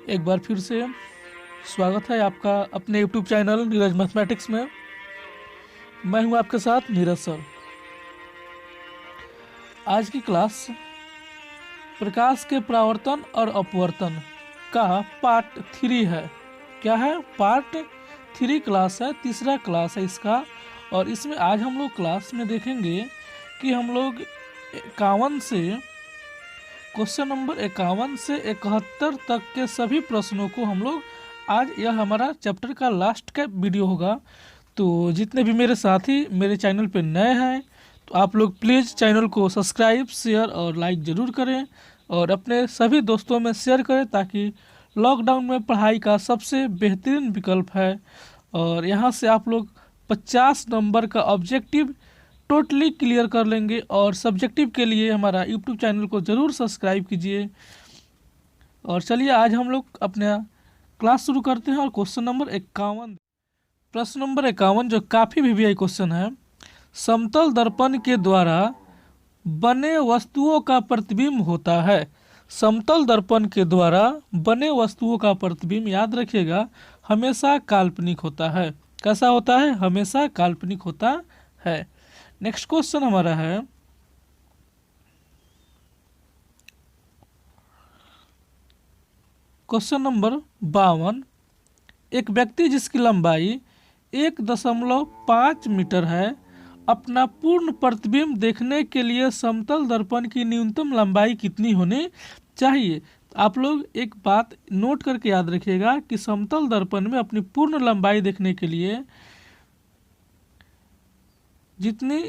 एक बार फिर से स्वागत है आपका अपने YouTube चैनल नीरज मैथमेटिक्स में। मैं हूं आपके साथ नीरज सर। आज की क्लास प्रकाश के परावर्तन और अपवर्तन का पार्ट 3 है। क्या है? पार्ट 3 क्लास है, तीसरा क्लास है इसका। और इसमें आज हम लोग क्लास में देखेंगे कि हम लोग 51 से क्वेश्चन नंबर 51 से 71 तक के सभी प्रश्नों को हम लोग आज, यह हमारा चैप्टर का लास्ट का वीडियो होगा। तो जितने भी मेरे साथी मेरे चैनल पे नए हैं तो आप लोग प्लीज़ चैनल को सब्सक्राइब, शेयर और लाइक ज़रूर करें और अपने सभी दोस्तों में शेयर करें, ताकि लॉकडाउन में पढ़ाई का सबसे बेहतरीन विकल्प है। और यहाँ से आप लोग 50 नंबर का ऑब्जेक्टिव टोटली क्लियर कर लेंगे। और सब्जेक्टिव के लिए हमारा यूट्यूब चैनल को ज़रूर सब्सक्राइब कीजिए। और चलिए आज हम लोग अपना क्लास शुरू करते हैं। और क्वेश्चन नंबर 51, प्रश्न नंबर 51 जो काफ़ी वीवीआई क्वेश्चन है। समतल दर्पण के द्वारा बने वस्तुओं का प्रतिबिंब होता है। समतल दर्पण के द्वारा बने वस्तुओं का प्रतिबिंब, याद रखिएगा, हमेशा काल्पनिक होता है। कैसा होता है? हमेशा काल्पनिक होता है। नेक्स्ट क्वेश्चन हमारा है क्वेश्चन नंबर 52। एक व्यक्ति जिसकी लंबाई 1.5 मीटर है, अपना पूर्ण प्रतिबिंब देखने के लिए समतल दर्पण की न्यूनतम लंबाई कितनी होनी चाहिए? तो आप लोग एक बात नोट करके याद रखिएगा कि समतल दर्पण में अपनी पूर्ण लंबाई देखने के लिए जितनी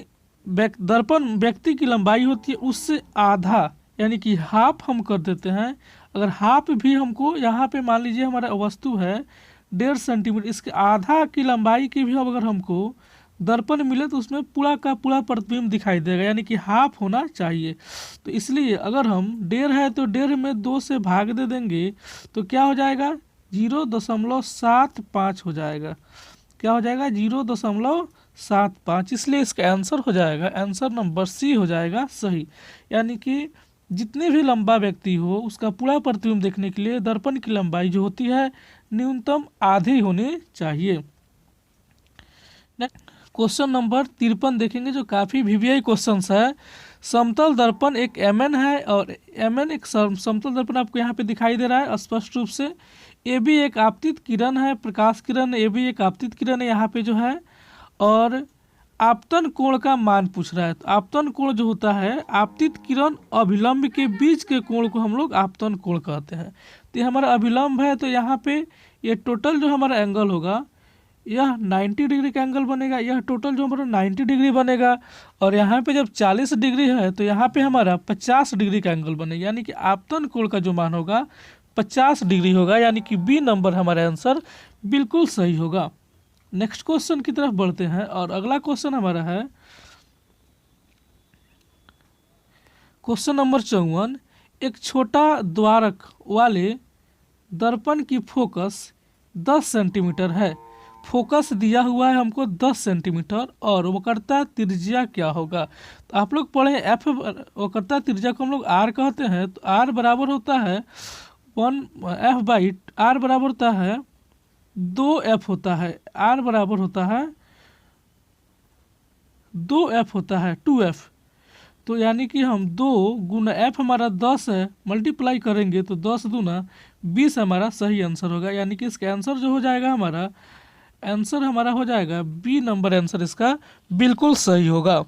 दर्पण व्यक्ति की लंबाई होती है उससे आधा, यानी कि हाफ हम कर देते हैं। अगर हाफ भी हमको यहाँ पे मान लीजिए हमारा वस्तु है 1.5 सेंटीमीटर, इसके आधा की लंबाई की भी अगर हमको दर्पण मिले तो उसमें पूरा का पूरा प्रतिबिंब दिखाई देगा, यानी कि हाफ होना चाहिए। तो इसलिए अगर हम 1.5 है तो 1.5 में 2 से भाग दे देंगे तो क्या हो जाएगा? 0.75 हो जाएगा। क्या हो जाएगा? 0.75। इसलिए इसका आंसर हो जाएगा, आंसर नंबर सी हो जाएगा सही। यानी कि जितनी भी लंबा व्यक्ति हो उसका पूरा प्रतिबिंब देखने के लिए दर्पण की लंबाई जो होती है न्यूनतम आधी होनी चाहिए। क्वेश्चन नंबर 53 देखेंगे जो काफ़ी वीवीआई क्वेश्चन है। समतल दर्पण एक एमएन है और एमएन एक समतल दर्पण आपको यहाँ पे दिखाई दे रहा है स्पष्ट रूप से। ए भी एक आपतित किरण है, प्रकाश किरण, ए भी एक आपतित किरण है यहाँ पे जो है। और आपतन कोण का मान पूछ रहा है। तो आपतन कोण जो होता है आपतित किरण अभिलंब के बीच के कोण को हम लोग आपतन कोण कहते हैं। तो ये हमारा अभिलंब है, तो यहाँ पे ये टोटल जो हमारा एंगल होगा यह 90 डिग्री का एंगल बनेगा। यह टोटल जो हमारा 90 डिग्री बनेगा। और यहाँ पे जब 40 डिग्री है तो यहाँ पे हमारा 50 डिग्री का एंगल बनेगा, यानी कि आपतन कोण का जो मान होगा 50 डिग्री होगा, यानी कि बी नंबर हमारा आंसर बिल्कुल सही होगा। नेक्स्ट क्वेश्चन की तरफ बढ़ते हैं और अगला क्वेश्चन हमारा है क्वेश्चन नंबर 54। एक छोटा द्वारक वाले दर्पण की फोकस 10 सेंटीमीटर है। फोकस दिया हुआ है हमको 10 सेंटीमीटर और वक्रता त्रिज्या क्या होगा? तो आप लोग पढ़े एफ, वक्रता त्रिज्या को हम लोग आर कहते हैं। तो आर बराबर होता है 1f/, आर बराबर होता है 2f होता है, आर बराबर होता है 2f होता है 2f। तो यानी कि हम 2 गुना f हमारा 10 है, मल्टीप्लाई करेंगे तो 10 दूना 20 हमारा सही आंसर होगा। यानी कि इसका आंसर जो हो जाएगा हमारा आंसर हमारा हो जाएगा बी नंबर, आंसर इसका बिल्कुल सही होगा।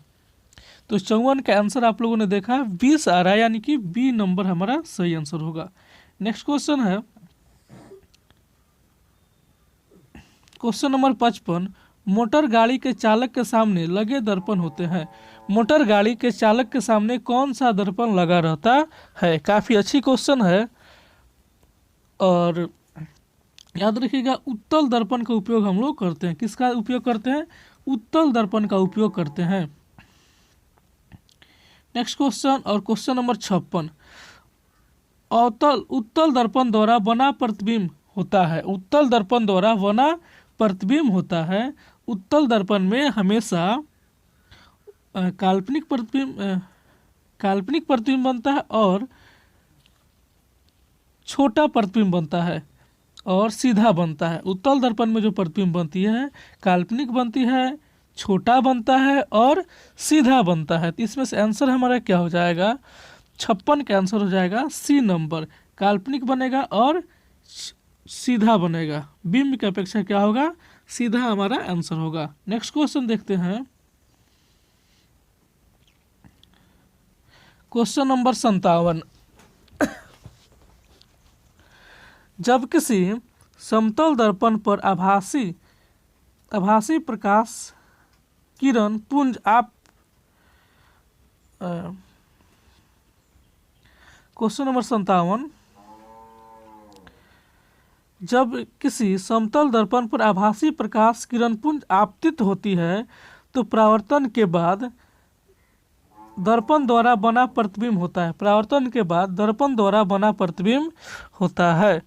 तो 54 का आंसर आप लोगों ने देखा 20 आ रहा है, यानी कि बी नंबर हमारा सही आंसर होगा। नेक्स्ट क्वेश्चन है क्वेश्चन नंबर 55। मोटर गाड़ी के चालक के सामने लगे दर्पण होते हैं। मोटर गाड़ी के चालक के सामने कौन सा दर्पण लगा रहता है? काफ़ी अच्छी क्वेश्चन है। और याद रखिएगा उत्तल दर्पण का उपयोग हम लोग करते हैं। किसका उपयोग करते हैं? उत्तल दर्पण का उपयोग करते हैं। नेक्स्ट क्वेश्चन और क्वेश्चन नंबर 56। उत्तल दर्पण द्वारा बना प्रतिबिंब होता है। उत्तल दर्पण द्वारा बना प्रतिबिंब होता है। उत्तल दर्पण में हमेशा काल्पनिक प्रतिबिंब बनता है और छोटा प्रतिबिंब बनता है और सीधा बनता है। उत्तल दर्पण में जो प्रतिबिंब बनती है काल्पनिक बनती है, छोटा बनता है और सीधा बनता है। तो इसमें से आंसर हमारा क्या हो जाएगा, 56 का आंसर हो जाएगा सी नंबर, काल्पनिक बनेगा और सीधा बनेगा। बिंब की अपेक्षा क्या होगा, सीधा हमारा आंसर होगा। नेक्स्ट क्वेश्चन देखते हैं, क्वेश्चन नंबर 57। जब किसी समतल दर्पण पर आभासी प्रकाश किरण पुंज क्वेश्चन नंबर 57, जब किसी समतल दर्पण पर आभासी प्रकाश किरण पुंज आपतित होती है तो परावर्तन के बाद दर्पण द्वारा बना प्रतिबिंब होता है। परावर्तन के बाद दर्पण द्वारा बना प्रतिबिंब होता है।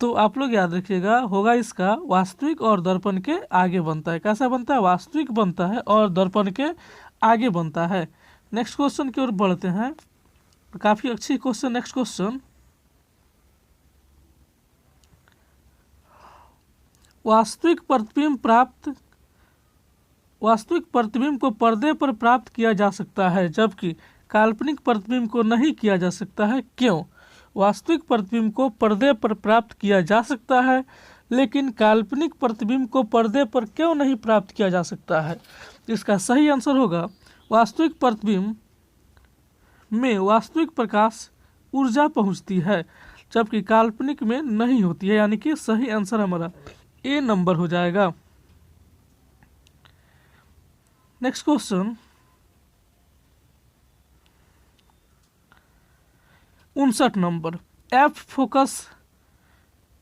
तो आप लोग याद रखिएगा, होगा इसका वास्तविक और दर्पण के आगे बनता है। कैसा बनता है, वास्तविक बनता है और दर्पण के आगे बनता है। नेक्स्ट क्वेश्चन की ओर बढ़ते हैं, काफी अच्छी क्वेश्चन। नेक्स्ट क्वेश्चन, वास्तविक प्रतिबिंब को पर्दे पर प्राप्त किया जा सकता है जबकि काल्पनिक प्रतिबिंब को नहीं किया जा सकता है, क्यों? वास्तविक प्रतिबिंब को पर्दे पर प्राप्त किया जा सकता है लेकिन काल्पनिक प्रतिबिंब को पर्दे पर क्यों नहीं प्राप्त किया जा सकता है? इसका सही आंसर होगा, वास्तविक प्रतिबिंब में वास्तविक प्रकाश ऊर्जा पहुंचती है जबकि काल्पनिक में नहीं होती है, यानी कि सही आंसर हमारा ए नंबर हो जाएगा। Next question, 59 number,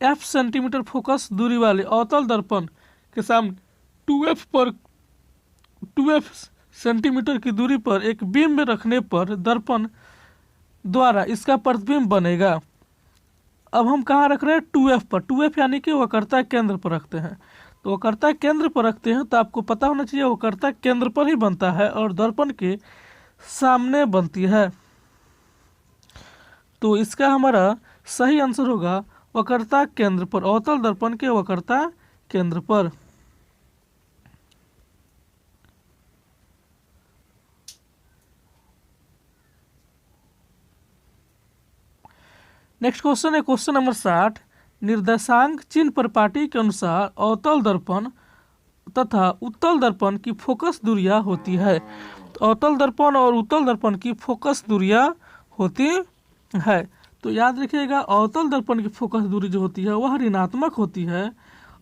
F centimetre focus दूरी वाले अवतल दर्पण के सामने 2f सेंटीमीटर की दूरी पर एक बिंब रखने पर दर्पण द्वारा इसका प्रतिबिंब बनेगा। अब हम कहाँ रख रहे हैं, 2f पर। 2f यानी कि वक्रता केंद्र पर रखते हैं। तो वक्रता केंद्र पर रखते हैं तो आपको पता होना चाहिए वक्रता केंद्र पर ही बनता है और दर्पण के सामने बनती है। तो इसका हमारा सही आंसर होगा वक्रता केंद्र पर, अवतल दर्पण के वक्रता केंद्र पर। नेक्स्ट क्वेश्चन है क्वेश्चन नंबर 60। निर्देशांक चिन्ह पर पाटी के अनुसार अवतल दर्पण तथा उत्तल दर्पण की फोकस दूरियां होती है। तो अवतल दर्पण और उत्तल दर्पण की फोकस दूरियां होती है। तो याद रखिएगा, अवतल दर्पण की फोकस दूरी जो होती है वह ऋणात्मक होती है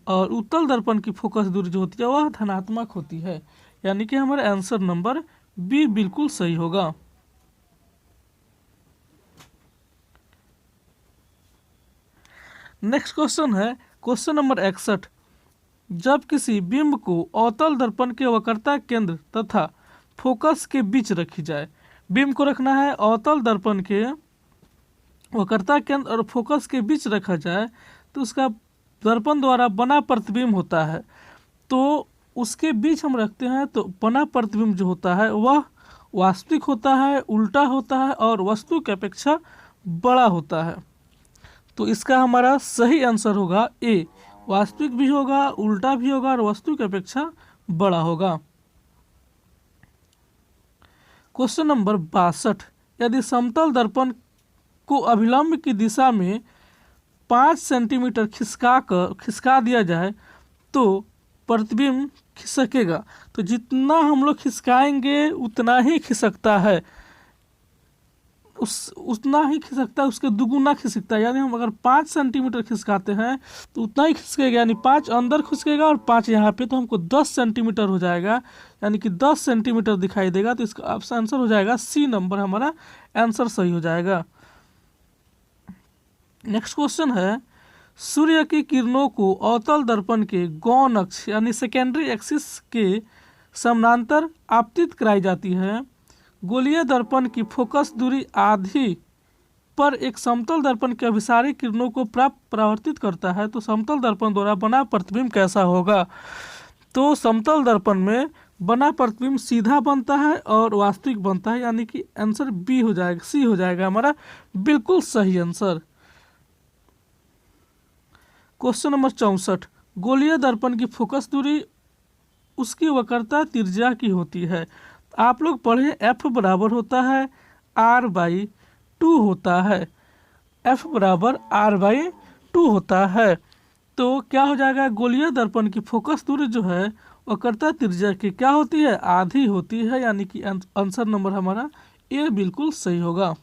और उत्तल दर्पण की फोकस दूरी जो होती है वह धनात्मक होती है, यानी कि हमारा आंसर नंबर बी बिल्कुल सही होगा। नेक्स्ट क्वेश्चन है क्वेश्चन नंबर 61। जब किसी बिंब को अवतल दर्पण के वक्रता केंद्र तथा फोकस के बीच रखी जाए, बिंब को रखना है अवतल दर्पण के वक्रता केंद्र और फोकस के बीच रखा जाए तो उसका दर्पण द्वारा बना प्रतिबिंब होता है। तो उसके बीच हम रखते हैं तो बना प्रतिबिंब जो होता है वह वास्तविक होता है, उल्टा होता है और वस्तु की अपेक्षा बड़ा होता है। तो इसका हमारा सही आंसर होगा ए, वास्तविक भी होगा, उल्टा भी होगा और वस्तु की अपेक्षा बड़ा होगा। Question number 62। यदि समतल दर्पण को अभिलंब की दिशा में 5 सेंटीमीटर खिसका दिया जाए तो प्रतिबिंब खिसकेगा। तो जितना हम लोग खिसकाएंगे उतना ही खिसकता है, उतना ही खिसकता है, उसके दुगुना खिसकता है। यानी हम अगर 5 सेंटीमीटर खिसकाते हैं तो उतना ही खिसकेगा, यानी 5 अंदर खिसकेगा और 5 यहाँ पे, तो हमको 10 सेंटीमीटर हो जाएगा, यानी कि 10 सेंटीमीटर दिखाई देगा। तो इसका आंसर हो जाएगा सी नंबर, हमारा आंसर सही हो जाएगा। नेक्स्ट क्वेश्चन है, सूर्य की किरणों को अवतल दर्पण के गौण अक्ष यानी सेकेंडरी एक्सिस के समानांतर आपतित कराई जाती है। गोलीय दर्पण की फोकस दूरी आधी पर एक समतल दर्पण के अभिसारी किरणों को परावर्तित करता है। तो समतल दर्पण द्वारा बना प्रतिबिंब कैसा होगा? तो समतल दर्पण में बना प्रतिबिंब सीधा बनता है और वास्तविक बनता है, यानी कि आंसर बी हो जाएगा, सी हो जाएगा हमारा बिल्कुल सही आंसर। क्वेश्चन नंबर 64, गोलीय दर्पण की फोकस दूरी उसकी वक्रता त्रिज्या की होती है। आप लोग पढ़े एफ बराबर होता है आर बाई टू होता है, एफ बराबर आर बाई टू होता है। तो क्या हो जाएगा, गोलीय दर्पण की फोकस दूरी जो है वक्रता त्रिज्या की क्या होती है, आधी होती है, यानी कि आंसर नंबर हमारा ए बिल्कुल सही होगा।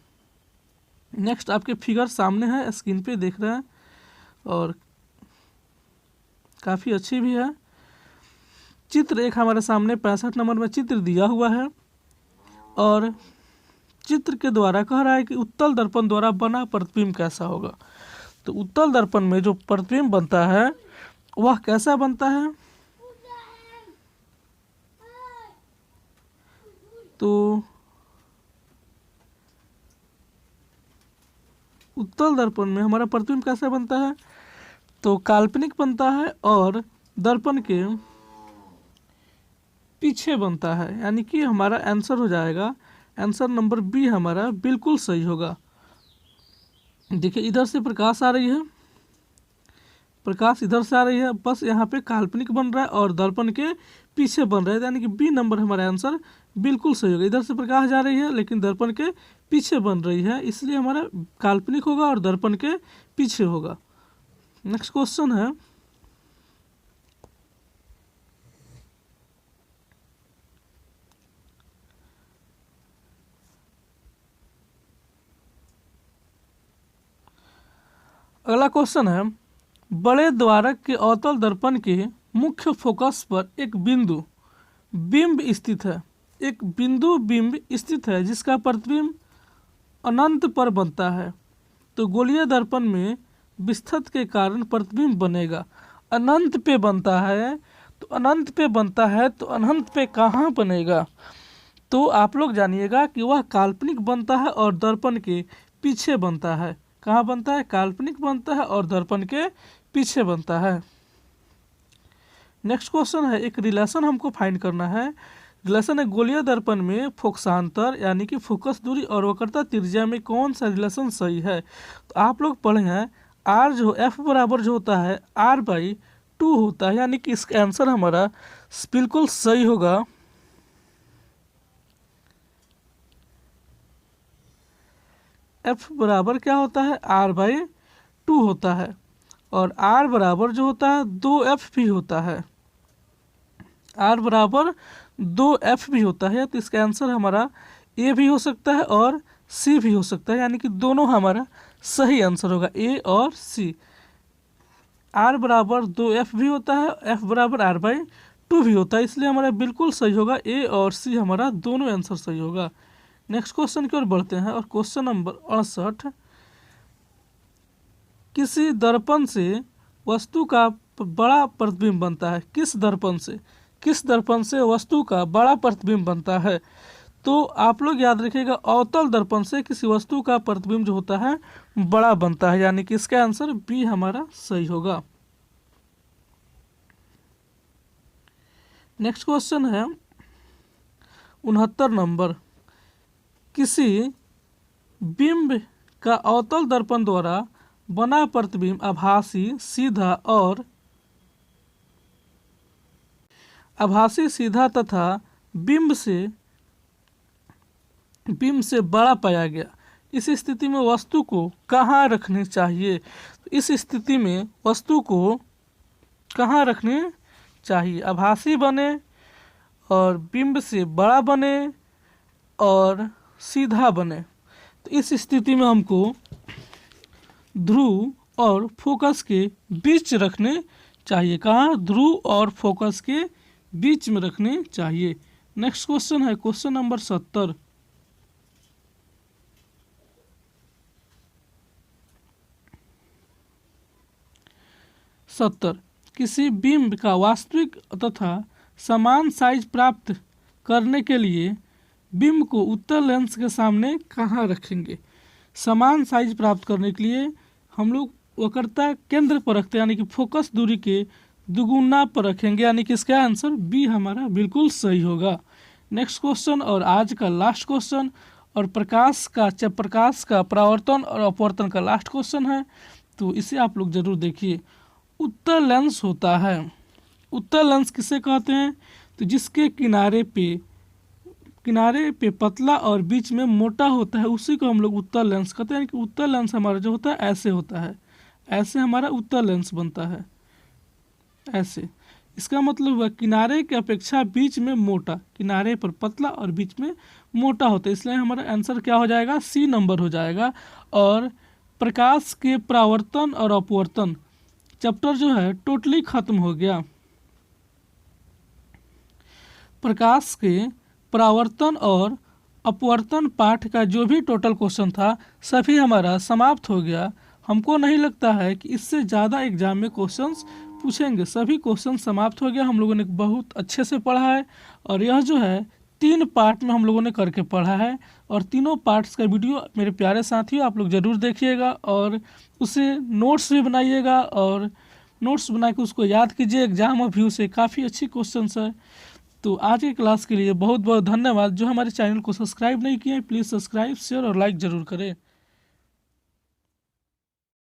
नेक्स्ट आपके फिगर सामने है, स्क्रीन पे देख रहे हैं और काफ़ी अच्छी भी है। चित्र एक हमारे सामने 65 नंबर में चित्र दिया हुआ है और चित्र के द्वारा कह रहा है कि उत्तल दर्पण द्वारा बना प्रतिबिंब कैसा होगा। तो उत्तल दर्पण में जो प्रतिबिंब बनता है वह कैसा बनता है, तो उत्तल दर्पण में हमारा प्रतिबिंब कैसा बनता है, तो काल्पनिक बनता है और दर्पण के पीछे बनता है, यानी कि हमारा आंसर हो जाएगा, आंसर नंबर बी हमारा बिल्कुल सही होगा। देखिए इधर से प्रकाश आ रही है, प्रकाश इधर से आ रही है, बस यहाँ पे काल्पनिक बन रहा है और दर्पण के पीछे बन रहा है, यानी कि बी नंबर हमारा आंसर बिल्कुल सही होगा। इधर से प्रकाश जा रही है लेकिन दर्पण के पीछे बन रही है, इसलिए हमारा काल्पनिक होगा और दर्पण के पीछे होगा। नेक्स्ट क्वेश्चन है, अगला क्वेश्चन है, बड़े द्वारक के अवतल दर्पण के मुख्य फोकस पर एक बिंदु बिंब स्थित है, एक बिंदु बिंब स्थित है जिसका प्रतिबिंब अनंत पर बनता है। तो गोलीय दर्पण में विस्थत के कारण प्रतिबिंब बनेगा, अनंत पे बनता है, तो अनंत पे बनता है तो अनंत पे कहाँ बनेगा, तो आप लोग जानिएगा कि वह काल्पनिक बनता है और दर्पण के पीछे बनता है। कहाँ बनता है, काल्पनिक बनता है और दर्पण के पीछे बनता है। नेक्स्ट क्वेश्चन है, एक रिलेशन हमको फाइंड करना है। रिलेशन है, गोलीय दर्पण में फोकसांतर यानी कि फोकस दूरी और वक्रता त्रिज्या में कौन सा रिलेशन सही है। तो आप लोग पढ़े हैं आर जो एफ बराबर जो होता है आर बाई टू होता है, यानी कि इसका आंसर हमारा बिल्कुल सही होगा। एफ बराबर क्या होता है, आर बाई टू होता है और आर बराबर जो होता है 2f भी होता है, आर बराबर 2f भी होता है। तो इसका आंसर हमारा ए भी हो सकता है और सी भी हो सकता है, यानी कि दोनों हमारा सही आंसर होगा, ए और सी। आर बराबर 2f भी होता है, एफ बराबर आर बाई टू भी होता है, इसलिए हमारा बिल्कुल सही होगा, ए और सी हमारा दोनों आंसर सही होगा। नेक्स्ट क्वेश्चन की ओर बढ़ते हैं और क्वेश्चन नंबर 68, किसी दर्पण से वस्तु का बड़ा प्रतिबिंब बनता है, किस दर्पण से वस्तु का बड़ा प्रतिबिंब बनता है। तो आप लोग याद रखिएगा अवतल दर्पण से किसी वस्तु का प्रतिबिंब जो होता है बड़ा बनता है, यानी कि इसका आंसर बी हमारा सही होगा। नेक्स्ट क्वेश्चन है 69 नंबर, किसी बिंब का अवतल दर्पण द्वारा बना प्रतिबिंब आभासी सीधा तथा बिंब से बड़ा पाया गया। इस स्थिति में वस्तु को कहाँ रखनी चाहिए, तो इस स्थिति में वस्तु को कहाँ रखनी चाहिए, आभासी बने और बिंब से बड़ा बने और सीधा बने। तो इस स्थिति में हमको ध्रुव और फोकस के बीच रखने चाहिए, कहाँ, ध्रुव और फोकस के बीच में रखने चाहिए। नेक्स्ट क्वेश्चन है क्वेश्चन नंबर 70, किसी बिंब का वास्तविक तथा समान साइज प्राप्त करने के लिए बिंब को उत्तल लेंस के सामने कहाँ रखेंगे। समान साइज प्राप्त करने के लिए हम लोग वक्रता केंद्र पर रखते हैं, यानी कि फोकस दूरी के दुगुना पर रखेंगे, यानी कि इसका आंसर बी हमारा बिल्कुल सही होगा। नेक्स्ट क्वेश्चन और आज का लास्ट क्वेश्चन और प्रकाश का परावर्तन और अपवर्तन का लास्ट क्वेश्चन है, तो इसे आप लोग जरूर देखिए। उत्तल लेंस होता है। उत्तल लेंस किसे कहते हैं? तो जिसके किनारे पे पतला और बीच में मोटा होता है उसी को हम लोग उत्तल लेंस कहते हैं। कि उत्तल लेंस हमारा जो होता है ऐसे होता है, ऐसे हमारा उत्तल लेंस बनता है, ऐसे। इसका मतलब हुआ किनारे की अपेक्षा बीच में मोटा, किनारे पर पतला और बीच में मोटा होता है, इसलिए हमारा आंसर क्या हो जाएगा? सी नंबर हो जाएगा। और प्रकाश के परावर्तन और अपवर्तन चैप्टर जो है टोटली खत्म हो गया। प्रकाश के परावर्तन और अपवर्तन पाठ का जो भी टोटल क्वेश्चन था सभी हमारा समाप्त हो गया। हमको नहीं लगता है कि इससे ज़्यादा एग्जाम में क्वेश्चंस पूछेंगे, सभी क्वेश्चन समाप्त हो गया। हम लोगों ने बहुत अच्छे से पढ़ा है और यह जो है 3 पार्ट में हम लोगों ने करके पढ़ा है। और तीनों पार्ट्स का वीडियो मेरे प्यारे साथियों आप लोग ज़रूर देखिएगा और उसे नोट्स भी बनाइएगा और नोट्स बना के उसको याद कीजिए। एग्जाम और व्यू से काफ़ी अच्छी क्वेश्चंस है। तो आज की क्लास के लिए बहुत बहुत धन्यवाद। जो हमारे चैनल को सब्सक्राइब नहीं किए प्लीज़ सब्सक्राइब, शेयर और लाइक ज़रूर करें।